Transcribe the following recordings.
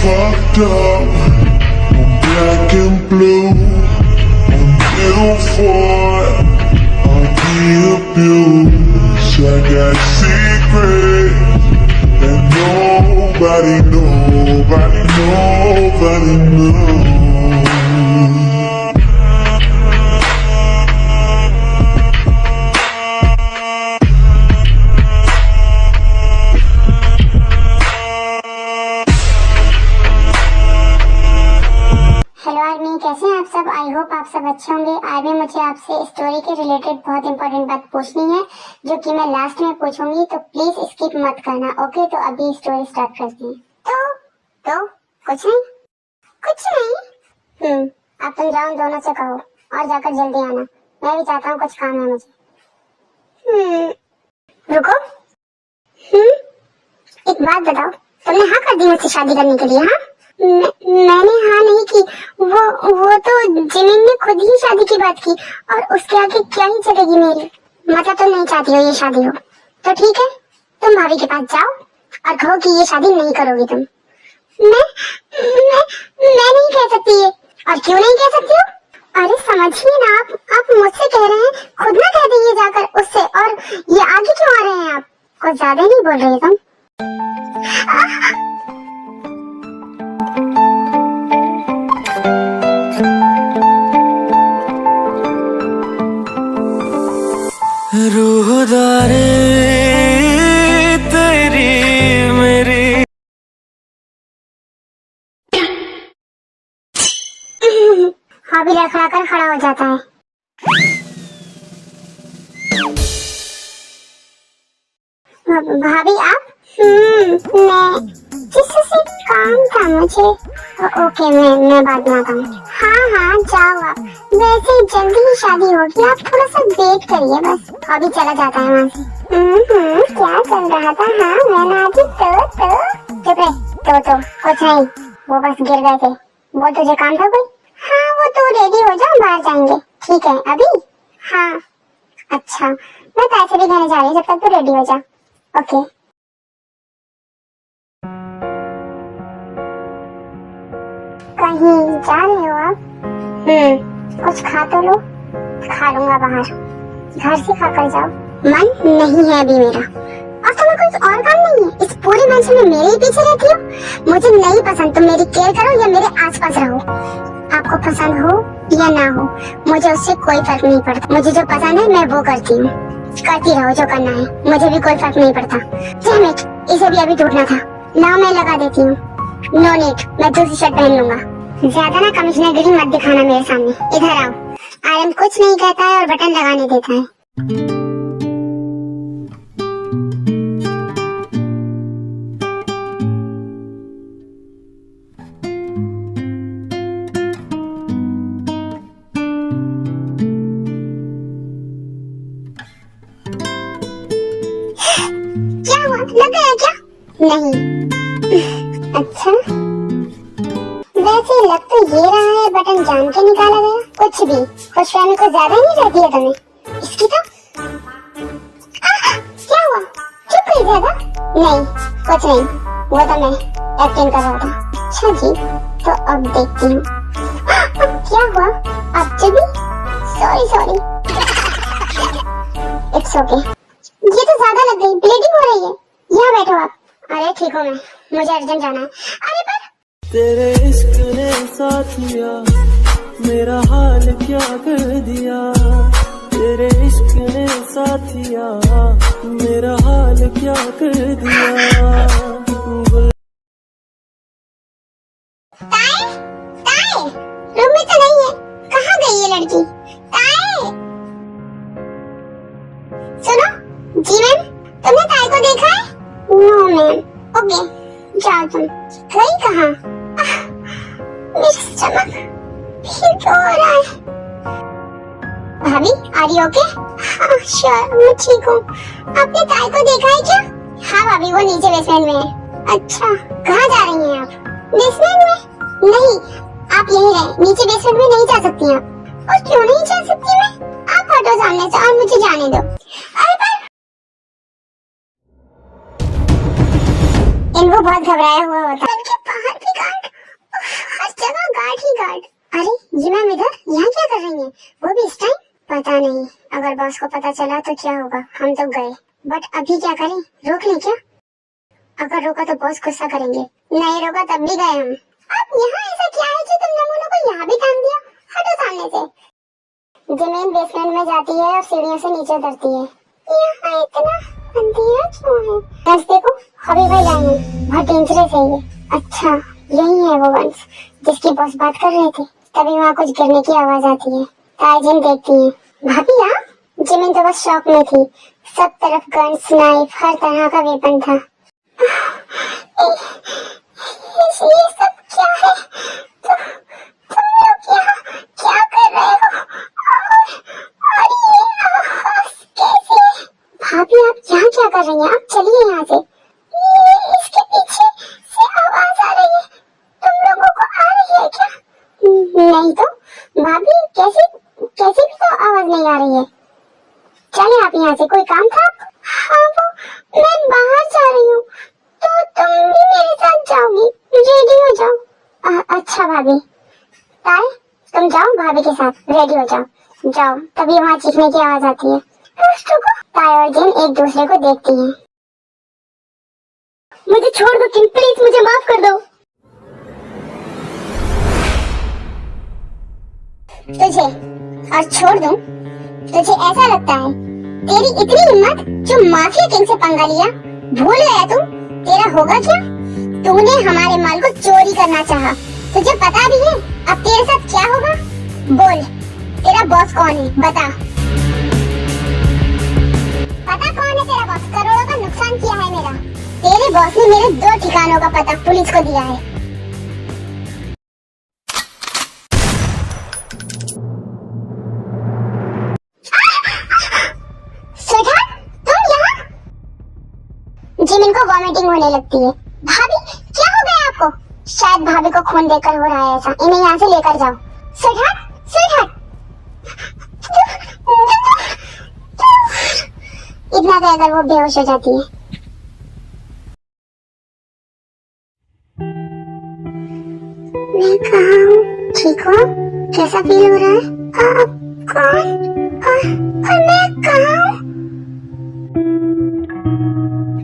fucked up on black and blue, on billboard, I'll be abused. I got secrets that nobody knows. Hello army, कैसे हैं आप सब। I hope आप सब अच्छे होंगे। आज भी मुझे आपसे स्टोरी के रिलेटेड बहुत इंपॉर्टेंट बात पूछनी है, जो कि मैं लास्ट में पूछूंगी, तो प्लीज स्किप मत करना। ओके, तो अभी स्टोरी स्टार्ट करते हैं। तो कुछ नहीं। अब तुम जाओ, दोनों से कहो और जाकर जल्दी आना। मैं भी चाहता हूँ, कुछ काम है मुझे। रुको। एक बात बताओ, तुमने हाँ कर दी मुझसे शादी करने के लिए? हाँ, मैंने हाँ नहीं की। वो तो जिमिन ने खुद ही शादी की बात की, और उसके आगे क्या ही चलेगी मेरी। मतलब तुम नहीं चाहती हो ये शादी हो, तो ठीक है, तुम भाभी के पास जाओ और कहो कि ये शादी नहीं करोगी तुम। मैं नहीं कह सकती ये। और क्यों नहीं कह सकती हो? अरे समझिए ना, आप मुझसे कह रहे हैं, खुद ना कह दीजिए जाकर उससे। और ये आगे क्यों आ रहे हैं? आप कुछ ज्यादा नहीं बोल रही तुम। रूहदारे तेरी मेरी। भाभी लड़खड़ा कर खड़ा हो जाता है। भाभी आप? मैं जिससे काम था मुझे। ओके, मैं बाद में आता हूँ। हाँ जाओ आप। वैसे जल्दी ही शादी होगी, आप थोड़ा सा वेट करिए बस। अभी चला जाता है वहाँ से। क्या चल रहा था? हाँ मैं ना तो चुप रहे। तो कुछ नहीं, वो बस गिर गए थे। वो तुझे काम था कोई? हाँ, वो तो रेडी हो जाओ, बाहर जाएंगे। ठीक है अभी? हाँ अच्छा, मैं पैसे भी देने जा रही हूँ, जब तक तो रेडी हो जा। ओके। कहीं जा रहे हो आप? कुछ खा तो लो। खा लूंगा बाहर, घर से खा कर जाओ। मन नहीं है अभी मेरा, और तुम्हें कुछ और काम नहीं है? इस पूरे मेंशन में मेरे ही पीछे रहती हो। मुझे नहीं पसंद, तुम मेरी केयर करो या मेरे आसपास रहो। आपको पसंद हो या ना हो, मुझे उससे कोई फर्क नहीं पड़ता। मुझे जो पसंद है मैं वो करती हूँ। करती रहो जो करना है, मुझे भी कोई फर्क नहीं पड़ता। डैम इट, इसे भी अभी टूटना था। लाओ मैं लगा देती हूँ। नो नीड, मैं दूसरी शर्ट पहन लूंगा। ज्यादा ना कमिश्नरगिरी मत दिखाना मेरे सामने। इधर आओ। आर्यन कुछ नहीं कहता है और बटन लगाने देता है। क्या हुआ, लग गया क्या? नहीं। अच्छा, वैसे लग तो ये रहा है बटन जान के निकाला गया। कुछ भी खुशफहमी को ज्यादा नहीं रहती है तुम्हें इसकी तो। क्या हुआ, चुप गई ज्यादा? नहीं कुछ नहीं, वो तो मैं एक्टिंग कर रहा था। अच्छा जी, तो अब देखती हूँ। क्या हुआ, अब चली? सॉरी। It's okay. ये तो ज्यादा लग गई, ब्लीडिंग हो रही है। यहाँ बैठो आप। अरे ठीक हूँ मैं, मुझे अर्जेंट जाना है। अरे पर तेरे इश्क ने साथिया मेरा हाल क्या कर दिया। तेरे इश्क ने साथिया मेरा हाल क्या कर दिया। ताए, रूम में तो नहीं है। कहाँ गई ये लड़की? ताए, सुनो। जी मैम, तुमने ताए को देखा है? No ma'am. ओके, जाओ तुम। गई कहाँ? मेरा स्टमक फिर क्यों हो रहा है? भाभी, आर यू ओके? हाँ श्योर, मैं ठीक हूँ। आपने ताई को देखा है क्या? हाँ भाभी, वो नीचे बेसमेंट में है। अच्छा, कहाँ जा रही हैं आप? बेसमेंट में? नहीं, आप यहीं रहे, नीचे बेसमेंट में नहीं जा सकती आप। और क्यों नहीं जा सकती मैं? आप हटो सामने से और मुझे जाने दो। अरे पर इनको बहुत घबराया हुआ होता है। बाहर भी गार्ड गार्ड ही गार्ड। अरे ये मैम इधर यहाँ क्या कर रही हैं? वो भी इस टाइम? पता नहीं, अगर बॉस को पता चला तो क्या होगा। हम तो गए, बट अभी क्या करें? रोक लें क्या? अगर रोका तो बॉस गुस्सा करेंगे। नहीं रोका तब भी गए हम। अब यहाँ ऐसा क्या है जो तुम नमूनों को यहाँ भी टांग दिया? हटो सामने से। जमीन बेसमेंट में जाती है और सीढ़ियों से नीचे उतरती है। यहाँ इतना अंधेरा क्यों है? रास्ते को हबी भाई लाए हैं, बहुत डेंजरस है ये। अच्छा यही है वो वंश जिसकी बॉस बात कर रहे थे। तभी वहाँ कुछ गिरने की आवाज आती है। ताइजिन देखती है। भाभी आप? जिमिन तो बस शॉक में थी। सब तरफ गन्स, नाइफ, हर तरह का वेपन था। ये सब क्या है? तुम लोग यहाँ क्या कर रहे हो? और ये आवाज कैसे? भाभी आप यहाँ क्या कर रही हैं? आप चलिए यहाँ से। इसके पीछे से आवाज आ रही है। तुम लोगों को आ रही है क्या? नहीं तो भाभी, कैसी भी तो आवाज नहीं आ रही है। चले आप यहाँ से, कोई काम था? हाँ वो मैं बाहर जा रही हूँ, तो तुम भी मेरे साथ जाओगी? रेडी हो जाओ। अच्छा भाभी। ताई तुम जाओ भाभी के साथ, रेडी हो जाओ। जाओ। तभी वहाँ चीखने की आवाज आती है। ताई और जिन एक दूसरे को देखती हैं। मुझे छोड़ दो किंग, प्लीज मुझे माफ कर दो। तुझे और छोड़ दूं? तुझे ऐसा लगता है तेरी इतनी हिम्मत जो माफिया किंग से पंगा लिया? भूल गया तू? तेरा होगा क्या? तूने हमारे माल को चोरी करना चाहा। तुझे पता भी है अब तेरे साथ क्या होगा? बोल, तेरा बॉस कौन है? बता। पता कौन है तेरा बॉस? करोड़ों का नुकसान किया है मेरा। तेरे बॉस ने मेरे 2 ठिकानों का पता पुलिस को दिया है। जिमिन को वॉमिटिंग होने लगती है। भाभी क्या हो गया आपको? शायद भाभी को खून देकर हो रहा है ऐसा। इन्हें यहाँ से लेकर जाओ। स्वीटहार्ट इतना कहकर वो बेहोश हो जाती है। मैं कहाँ हूँ? ठीक हो? कैसा फील हो रहा है? कौन? और मैं कहाँ हूँ?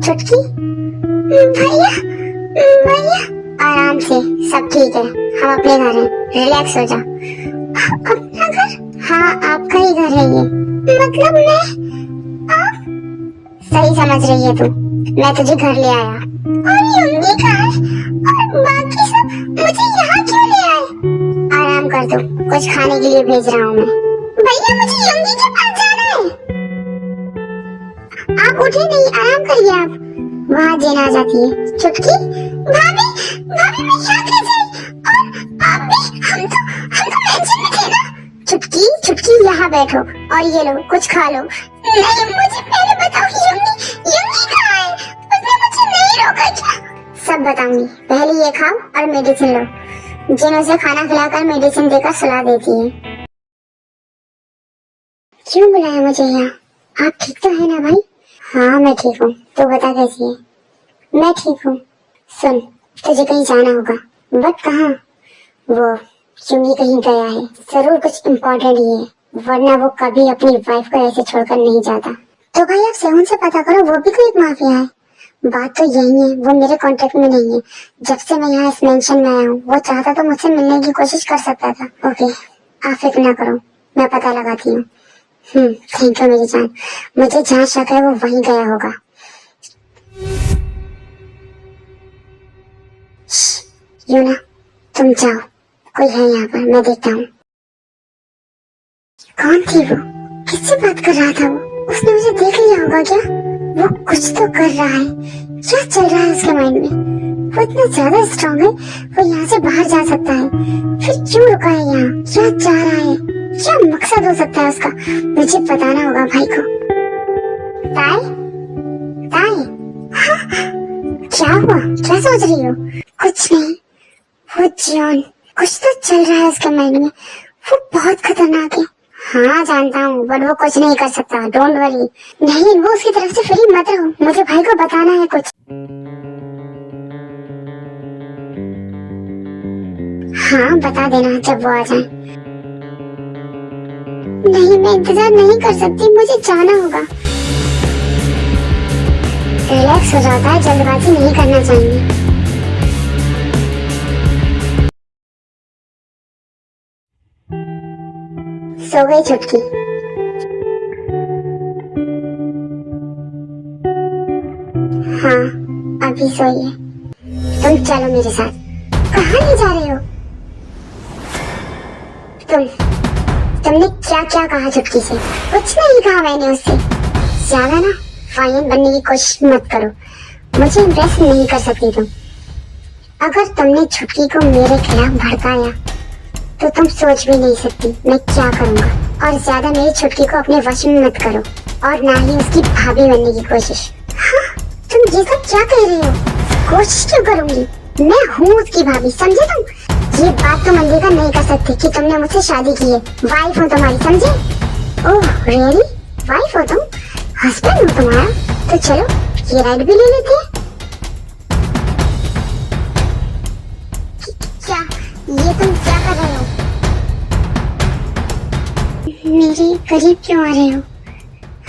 चुटकी? भैया आराम से, सब ठीक है। हम अपने घर हैं, रिलैक्स हो जा। अपना घर? हाँ आपका ही घर है ये। मतलब मैं? आप सही समझ रही है तू। मैं तुझे घर ले आया। और यंगी कहाँ है? और बाकी सब मुझे यहाँ क्यों ले आए? आराम कर तू, कुछ खाने के लिए भेज रहा हूँ मैं। भैया मुझे यंगी के पास जाना है। आप उठे नहीं, आराम करिए आप। वहाँ जेन आ जाती है। चुटकी? भाभी मैं यहाँ कैसे? और आप भी? हम तो मेंशन में थे ना। चुटकी यहाँ बैठो और ये लो कुछ खा लो। नहीं मुझे पहले बताओ यंगी कहाँ है? उसने मुझे नहीं रोका क्या? सब बताऊंगी, पहले ये खाओ और मेडिसिन लो। जिन उसे खाना खिलाकर मेडिसिन देकर सुला देती है। क्यों बुलाया मुझे यहाँ? आप ठीक तो है ना भाई? हाँ मैं ठीक हूँ, तू बता कैसी है? मैं ठीक हूँ। सुन, तुझे कहीं जाना होगा, बट कहाँ? वो यूंगी कहीं गया है, जरूर कुछ इम्पोर्टेंट ही है, वरना वो कभी अपनी वाइफ को ऐसे छोड़कर नहीं जाता। तो भाई आप सेवन से पता करो, वो भी तो एक माफिया है। बात तो यही है, वो मेरे कांटेक्ट में नहीं है। जब से मैं यहाँ इस मेंशन में आया हूँ, वो चाहता तो मुझसे मिलने की कोशिश कर सकता था। ओके आप फिक्र ना करो, मैं पता लगाती हूँ। थैंक यू मेरी जान। मुझे जहाँ शक है वो वहीं गया होगा। यूना तुम जाओ, कोई है यहाँ पर, मैं देखता हूँ। कौन थी वो? किससे बात कर रहा था वो? उसने मुझे देख लिया होगा क्या? वो कुछ तो कर रहा है। क्या चल रहा है उसके माइंड में? वो इतना ज्यादा स्ट्रॉन्ग है, वो यहाँ से बाहर जा सकता है, फिर क्यों रुका है यहाँ? क्या चाह रहा है? क्या मकसद हो सकता है उसका? मुझे बताना होगा भाई को। ताई? क्या हुआ? क्या सोच रही हो? कुछ नहीं। वो जॉन, कुछ तो चल रहा है उसके माइंड में, वो बहुत खतरनाक है। हाँ जानता हूँ, बट वो कुछ नहीं कर सकता, डोंट वरी। नहीं, वो उसकी तरफ से फ्री मत रहो, मुझे भाई को बताना है कुछ। हाँ बता देना जब वो आ जाए। नहीं मैं इंतजार नहीं कर सकती, मुझे जाना होगा। रिलैक्स हो जाता है, जल्दबाजी नहीं करना चाहिए। सो गई छुटकी? हाँ अभी सोई है। तुम चलो मेरे साथ। कहाँ ले जा रहे हो? तुमने क्या क्या कहा छुटकी से? कुछ नहीं कहा मैंने उससे। ज्यादा ना फाइन बनने की कोशिश मत करो, मुझे इम्प्रेस नहीं कर सकती तुम। अगर तुमने छुटकी को मेरे खिलाफ भड़काया तो तुम सोच भी नहीं सकती मैं क्या करूँगा। और ज्यादा मेरी छुटकी को अपने वश में मत करो, और ना ही उसकी भाभी बनने की कोशिश। हाँ, तुम ये सब क्या कह रही हो? कोशिश क्यों करूंगी? मैं हूँ उसकी भाभी, समझे तुम? ये बात तुम अनदेखा नहीं कर सकते कि तुमने मुझसे शादी की है। वाइफ हूँ तुम्हारी, समझे? Oh really? वाइफ हो तुम? हस्बैंड हो तुम्हारा? तो चलो ये राइड भी ले लेते हैं। क्या ये तुम क्या कर रहे हो? मेरे करीब क्यों आ रहे हो?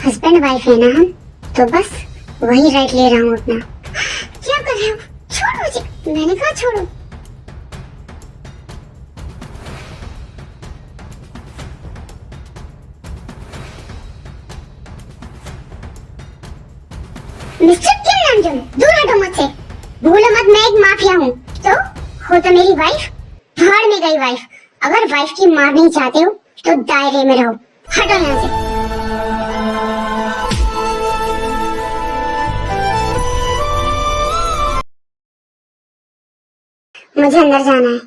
हस्बैंड वाइफ है ना हम, तो बस वही राइट ले रहा हूँ अपना। क्या कर रहे हो? छोड़ो मुझे, मैंने कहा छोड़ो। मिस्टर किम, दूर हटो मुझसे। भूलो मत मैं एक माफिया हूँ। तो हो तो मेरी वाइफ, भाड़ में गई वाइफ। अगर वाइफ की मार नहीं चाहते हो तो दायरे में रहो, हटो यहाँ से। मुझे अंदर जाना है।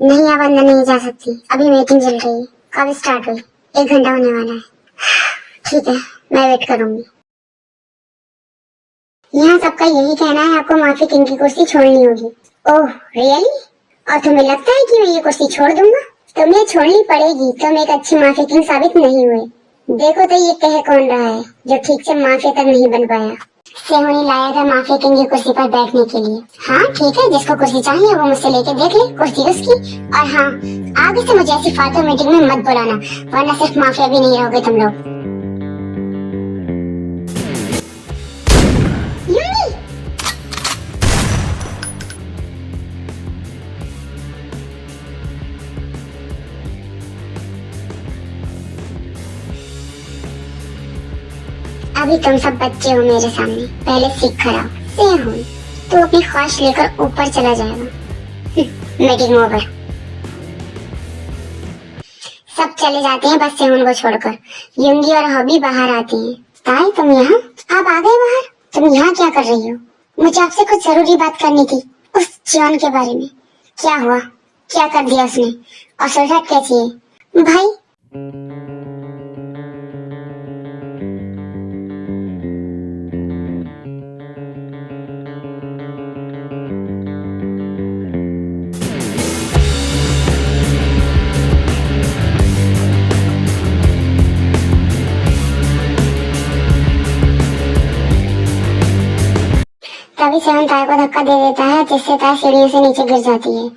नहीं अब अंदर नहीं जा सकती, अभी मीटिंग चल रही है। कब स्टार्ट हुई? 1 घंटा होने वाला है। ठीक है मैं वेट करूंगी। यहाँ सबका यही कहना है आपको माफी किंग की कुर्सी छोड़नी होगी। Oh really? और तुम्हें लगता है कि मैं ये कुर्सी छोड़ दूंगा? तुम्हें छोड़नी पड़ेगी, तुम एक अच्छी माफी किंग साबित नहीं हुए। देखो तो ये कह कौन रहा है जो ठीक से माफिया तक नहीं बन पाया। सेहोनी लाया था माफिया किंग की कुर्सी पर बैठने के लिए। हाँ ठीक है, जिसको कुर्सी चाहिए वो मुझसे लेके देख ले, कुर्सी उसकी। और हाँ, आगे से मुझे ऐसी फालतू मीटिंग में मत बुलाना, वरना सिर्फ माफिया भी नहीं रहोगे तुम लोग। अभी तुम सब बच्चे हो मेरे सामने, पहले सीख कर आओ। सेहोन तो अपनी ख्वाहिश लेकर ऊपर चला जाएगा। Meeting over. सब चले जाते हैं बस सेहोन को छोड़कर। युंगी और हॉबी बाहर आती हैं। ताई तुम यहाँ? आप आ गए बाहर? तुम यहाँ क्या कर रही हो? मुझे आपसे कुछ जरूरी बात करनी थी, उस जॉन के बारे में। क्या हुआ? क्या कर दिया उसने? और सुल्तान कैसी है भाई? तभी सेवन ताई को धक्का दे देता है, जिससे ताई सीढ़ियों से नीचे गिर जाती है।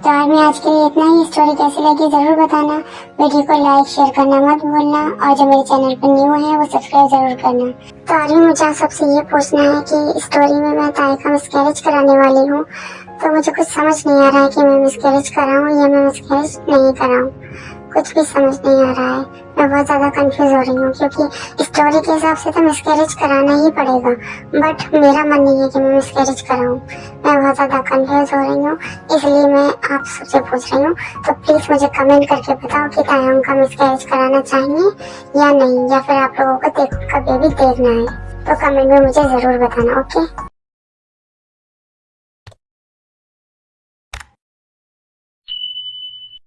तो आज के लिए इतना ही। स्टोरी कैसी लगी जरूर बताना। वीडियो को लाइक शेयर करना मत भूलना, और जो मेरे चैनल पर न्यू है वो सब्सक्राइब जरूर करना। तो आज मुझे आप सबसे ये पूछना है कि स्टोरी में मैं ताई का मिसकैरेज कराने वाली हूँ, तो मुझे कुछ समझ नहीं आ रहा है कि मैं मिसकैरेज कराऊं या मैं मिसकैरेज नहीं कराऊं। कुछ भी समझ नहीं आ रहा है। मैं बहुत ज्यादा कंफ्यूज हो रही हूँ, क्योंकि स्टोरी के हिसाब से तो मिसकैरेज कराना ही पड़ेगा, बट मेरा मन नहीं है कि मैं मिसकैरेज कराऊं। मैं बहुत ज्यादा कंफ्यूज हो रही हूँ, इसलिए मैं आप सबसे पूछ रही हूँ। तो प्लीज मुझे कमेंट करके बताओ कि तायंग का मिसकैरेज कराना चाहिए या नहीं, या फिर आप लोगों को का बेबी देखना है। तो कमेंट में मुझे जरूर बताना, ओके।